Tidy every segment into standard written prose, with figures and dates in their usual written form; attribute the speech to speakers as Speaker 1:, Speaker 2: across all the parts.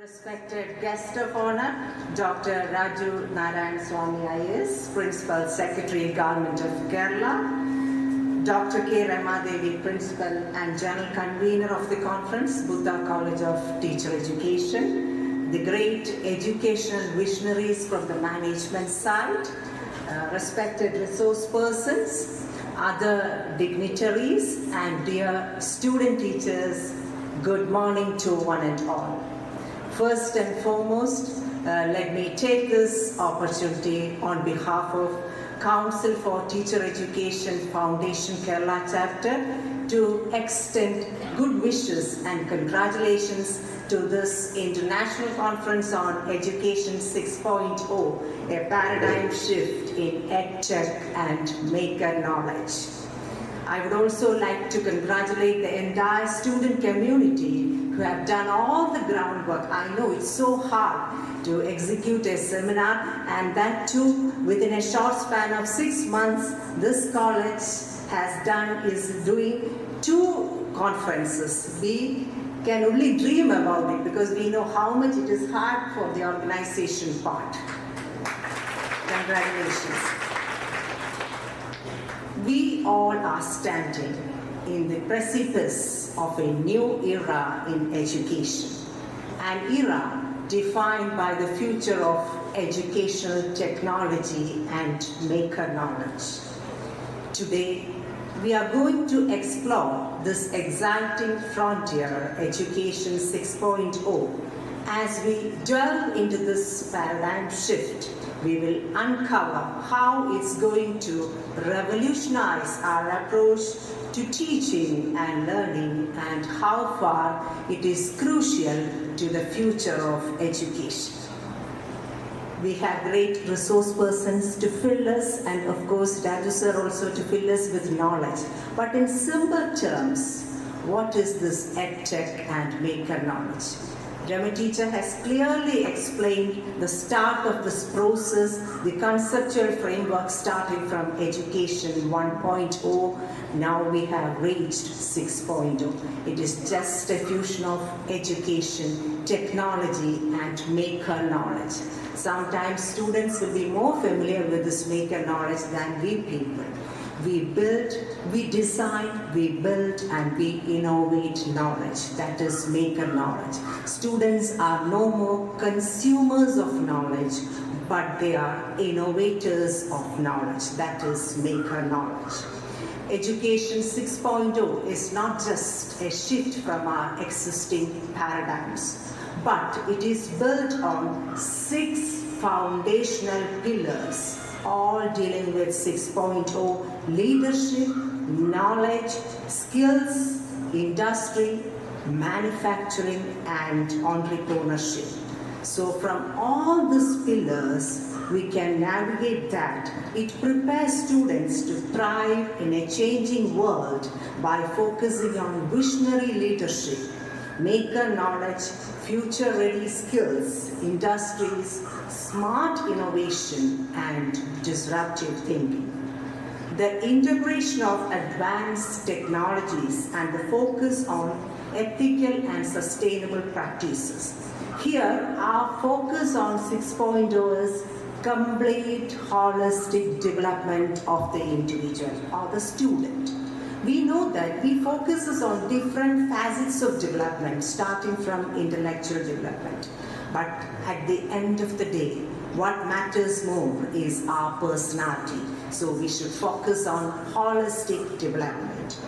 Speaker 1: Respected guest of honor, Dr. Rajiv Narayan Swami IS, Principal Secretary, Government of Kerala, Dr. K. Ramadevi, Principal and General Convener of the conference, Buddha College of Teacher Education, the great educational visionaries from the management side, respected resource persons, other dignitaries, and dear student teachers, good morning to one and all. First and foremost, let me take this opportunity on behalf of Council for Teacher Education Foundation Kerala Chapter to extend good wishes and congratulations to this International Conference on Education 6.0, a paradigm shift in EdTech and maker knowledge. I would also like to congratulate the entire student community who have done all the groundwork. I know it's so hard to execute a seminar, and that too within a short span of 6 months. This college is doing 2 conferences. We can only dream about it because we know how much it is hard for the organization part. Congratulations. We all are standing in the precipice of a new era in education, an era defined by the future of educational technology and maker knowledge. Today, we are going to explore this exciting frontier, Education 6.0. As we delve into this paradigm shift, we will uncover how it's going to revolutionize our approach to teaching and learning and how far it is crucial to the future of education. We have great resource persons to fill us, and of course Raju sir also to fill us with knowledge. But in simple terms, what is this EdTech and maker knowledge? Rama teacher has clearly explained the start of this process, the conceptual framework starting from Education 1.0. Now we have reached 6.0. It is just a fusion of education, technology, and maker knowledge. Sometimes students will be more familiar with this maker knowledge than we people. We build, we design, we build, and we innovate knowledge. That is maker knowledge. Students are no more consumers of knowledge, but they are innovators of knowledge. That is maker knowledge. Education 6.0 is not just a shift from our existing paradigms, but it is built on 6 foundational pillars, all dealing with 6.0: leadership, knowledge, skills, industry, manufacturing, and entrepreneurship. So from all these pillars, we can navigate that. It prepares students to thrive in a changing world by focusing on visionary leadership, maker knowledge, future-ready skills, industries, smart innovation, and disruptive thinking. The integration of advanced technologies and the focus on ethical and sustainable practices. Here, our focus on 6.0 is complete holistic development of the individual or the student. We know that we focus on different facets of development, starting from intellectual development. But at the end of the day, what matters more is our personality. So we should focus on holistic development.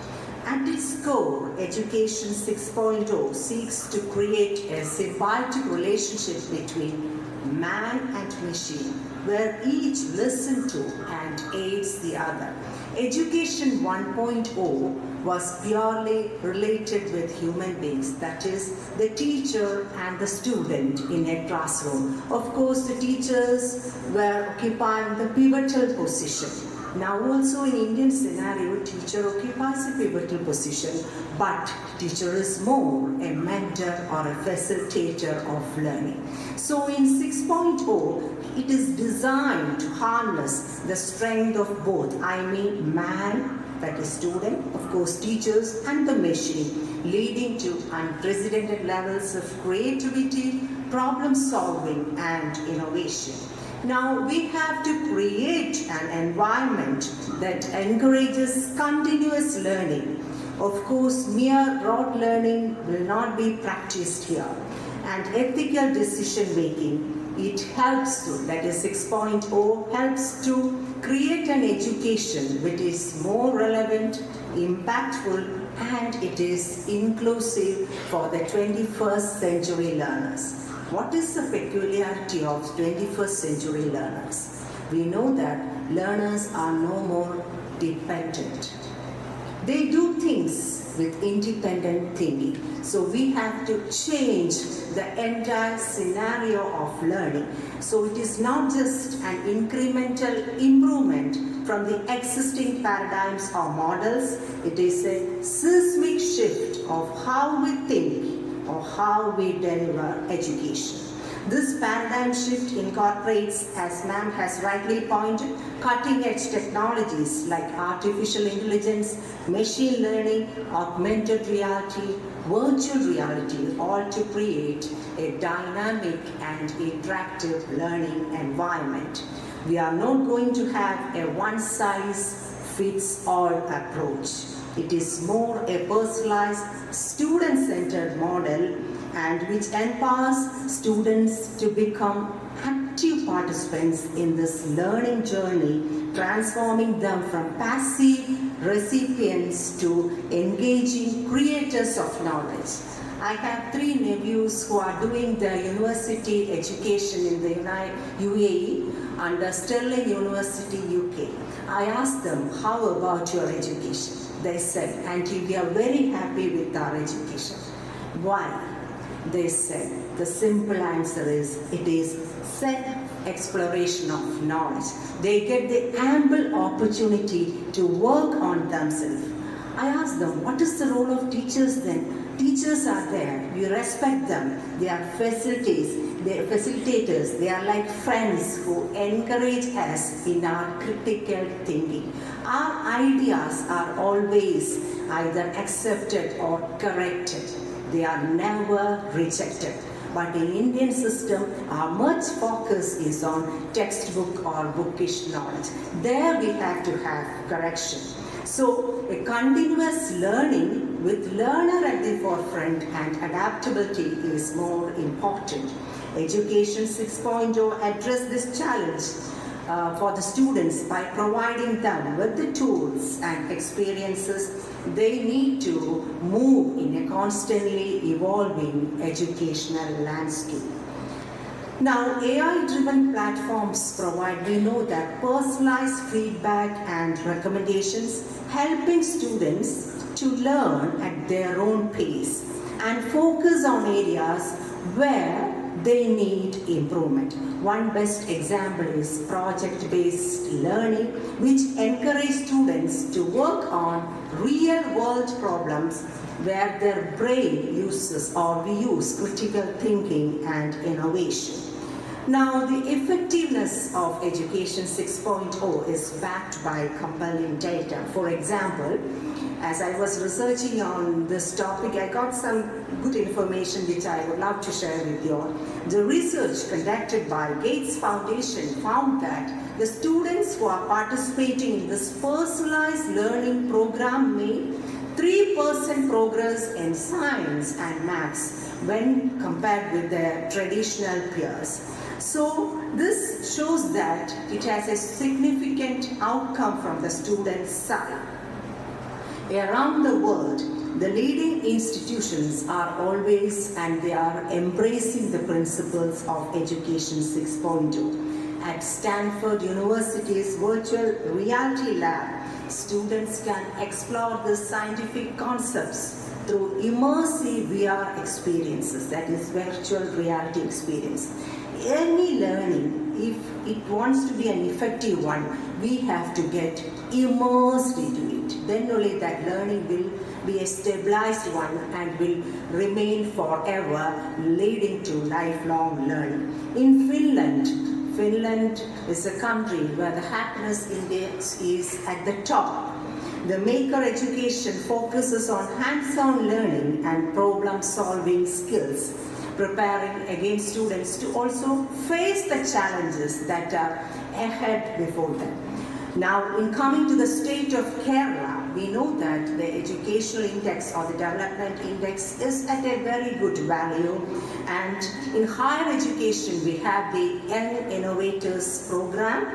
Speaker 1: At its core, Education 6.0 seeks to create a symbiotic relationship between man and machine, where each listens to and aids the other. Education 1.0 was purely related with human beings, that is, the teacher and the student in a classroom. Of course, the teachers were occupying the pivotal position. Now also in Indian scenario, teacher occupies a pivotal position, but teacher is more a mentor or a facilitator of learning. So in 6.0, it is designed to harness the strength of both. I mean man, that is student, of course teachers, and the machine, leading to unprecedented levels of creativity, problem solving and innovation. Now we have to create an environment that encourages continuous learning. Of course, mere rote learning will not be practiced here. And ethical decision making, it helps to, that is 6.0, helps to create an education which is more relevant, impactful, and it is inclusive for the 21st century learners. What is the peculiarity of 21st century learners? We know that learners are no more dependent. They do things with independent thinking. So we have to change the entire scenario of learning. So it is not just an incremental improvement from the existing paradigms or models. It is a seismic shift of how we think or how we deliver education. This paradigm shift incorporates, as ma'am has rightly pointed, cutting-edge technologies like artificial intelligence, machine learning, augmented reality, virtual reality, all to create a dynamic and interactive learning environment. We are not going to have a one-size-fits-all approach. It is more a personalized, student-centered model and which empowers students to become active participants in this learning journey, transforming them from passive recipients to engaging creators of knowledge. I have 3 nephews who are doing their university education in the UAE under Stirling University, UK. I asked them, how about your education? They said, Auntie, we are very happy with our education. Why? They said, the simple answer is, it is self-exploration of knowledge. They get the ample opportunity to work on themselves. I asked them, what is the role of teachers then? Teachers are there, we respect them, they are facilitators, they are like friends who encourage us in our critical thinking. Our ideas are always either accepted or corrected. They are never rejected. But in Indian system, our much focus is on textbook or bookish knowledge. There we have to have correction. So a continuous learning with learner at the forefront and adaptability is more important. Education 6.0 address this challenge for the students by providing them with the tools and experiences they need to move in a constantly evolving educational landscape. Now, AI-driven platforms provide, we know that, personalized feedback and recommendations, helping students to learn at their own pace and focus on areas where they need improvement. One best example is project-based learning, which encourages students to work on real-world problems where their brain uses or we use critical thinking and innovation. Now, the effectiveness of Education 6.0 is backed by compelling data. For example, as I was researching on this topic, I got some good information which I would love to share with you all. The research conducted by Gates Foundation found that the students who are participating in this personalized learning program made 3% progress in science and maths when compared with their traditional peers. So this shows that it has a significant outcome from the student's side. Around the world, the leading institutions are always and they are embracing the principles of Education 6.0. At Stanford University's Virtual Reality Lab, students can explore the scientific concepts through immersive VR experiences, that is virtual reality experience. Any learning, if it wants to be an effective one, we have to get immersed into it. Then only that learning will be a stabilized one and will remain forever, leading to lifelong learning. In Finland is a country where the happiness index is at the top. The Maker education focuses on hands-on learning and problem-solving skills, preparing again students to also face the challenges that are ahead before them. Now, in coming to the state of Kerala, we know that the educational index or the development index is at a very good value, and in higher education we have the Young Innovators program,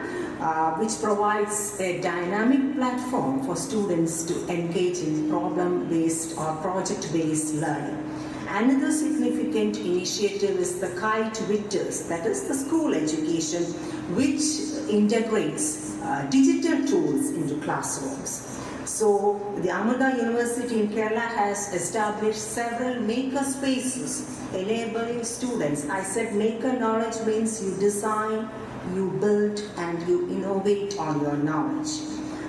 Speaker 1: which provides a dynamic platform for students to engage in problem-based or project-based learning. Another significant initiative is the Kite Victors, that is the school education, which integrates digital tools into classrooms. So the Amada University in Kerala has established several maker spaces enabling students. I said maker knowledge means you design, you build, and you innovate on your knowledge.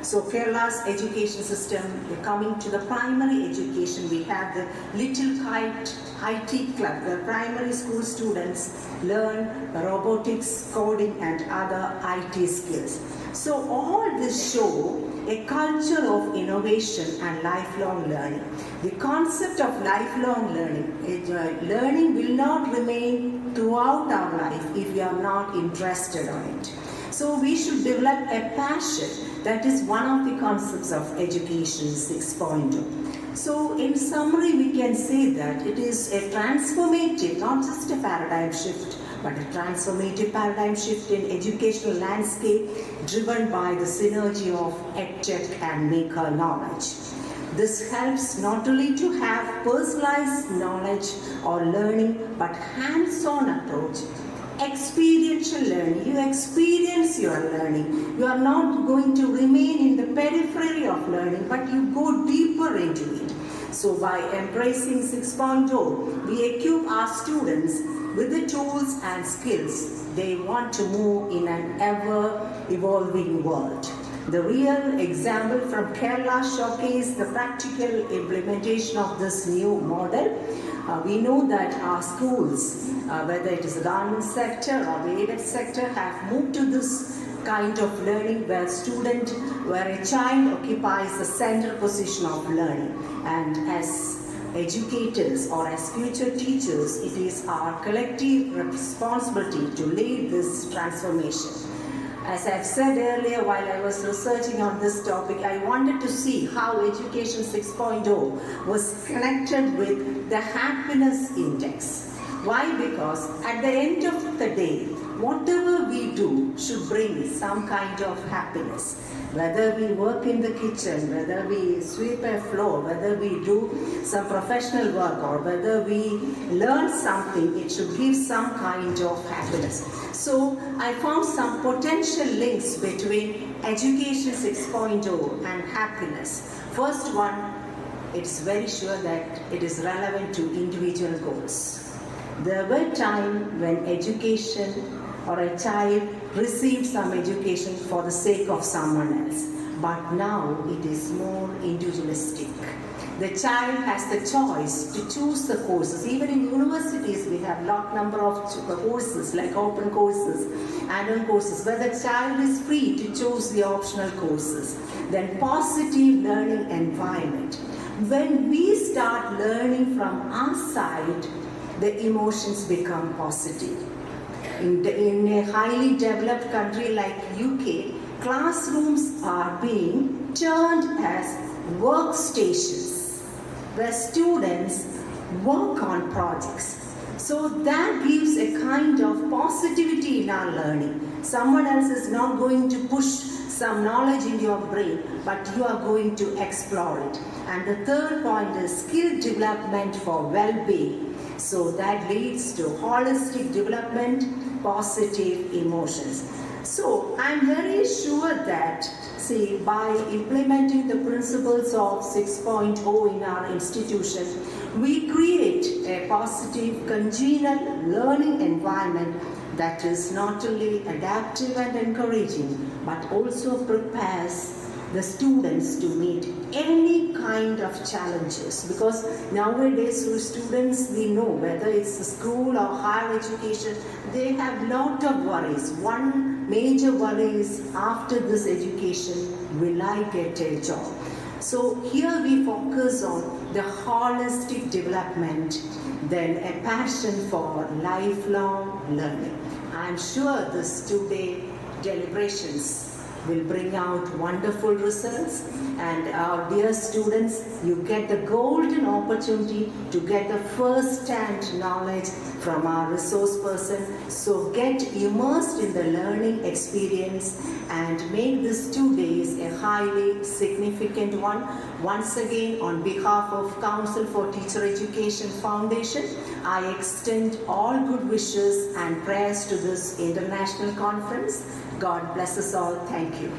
Speaker 1: So Kerala's education system, we're coming to the primary education, we have the Little Kite IT Club, where primary school students learn robotics, coding, and other IT skills. So all this show a culture of innovation and lifelong learning. The concept of lifelong learning will not remain throughout our life if we are not interested on it. So we should develop a passion. That is one of the concepts of Education 6.0. So in summary, we can say that it is a transformative, not just a paradigm shift, but a transformative paradigm shift in educational landscape driven by the synergy of EdTech and maker knowledge. This helps not only to have personalized knowledge or learning, but hands-on approach. Experiential learning, you experience your learning. You are not going to remain in the periphery of learning, but you go deeper into it. So by embracing 6.0, we equip our students with the tools and skills they want to move in an ever-evolving world. The real example from Kerala showcases the practical implementation of this new model. We know that our schools, whether it is the government sector or the aided sector, have moved to this kind of learning where a child occupies the center position of learning. And as educators or as future teachers, it is our collective responsibility to lead this transformation. As I've said earlier while I was researching on this topic, I wanted to see how Education 6.0 was connected with the happiness index. Why? Because at the end of the day, whatever we do should bring some kind of happiness. Whether we work in the kitchen, whether we sweep a floor, whether we do some professional work, or whether we learn something, it should give some kind of happiness. So I found some potential links between Education 6.0 and happiness. First one, it's very sure that it is relevant to individual goals. There were times when education or a child received some education for the sake of someone else. But now it is more individualistic. The child has the choice to choose the courses. Even in universities, we have lot number of courses like open courses, add-on courses, where the child is free to choose the optional courses. Then positive learning environment. When we start learning from our side, the emotions become positive. In a highly developed country like UK, classrooms are being turned as workstations where students work on projects. So that gives a kind of positivity in our learning. Someone else is not going to push some knowledge in your brain, but you are going to explore it. And the third point is skill development for well-being. So that leads to holistic development, positive emotions. So I'm very sure that, by implementing the principles of 6.0 in our institution, we create a positive, congenial learning environment that is not only adaptive and encouraging, but also prepares the students to meet any kind of challenges, because nowadays with students, we know whether it's a school or higher education, they have lot of worries. One major worry is, after this education, will I get a job? So here we focus on the holistic development, then a passion for lifelong learning. I'm sure this 2-day deliberations will bring out wonderful results, and our dear students, you get the golden opportunity to get the first-hand knowledge from our resource person. So get immersed in the learning experience and make this 2 days a highly significant one. Once again, on behalf of Council for Teacher Education Foundation, I extend all good wishes and prayers to this international conference. God bless us all. Thank you.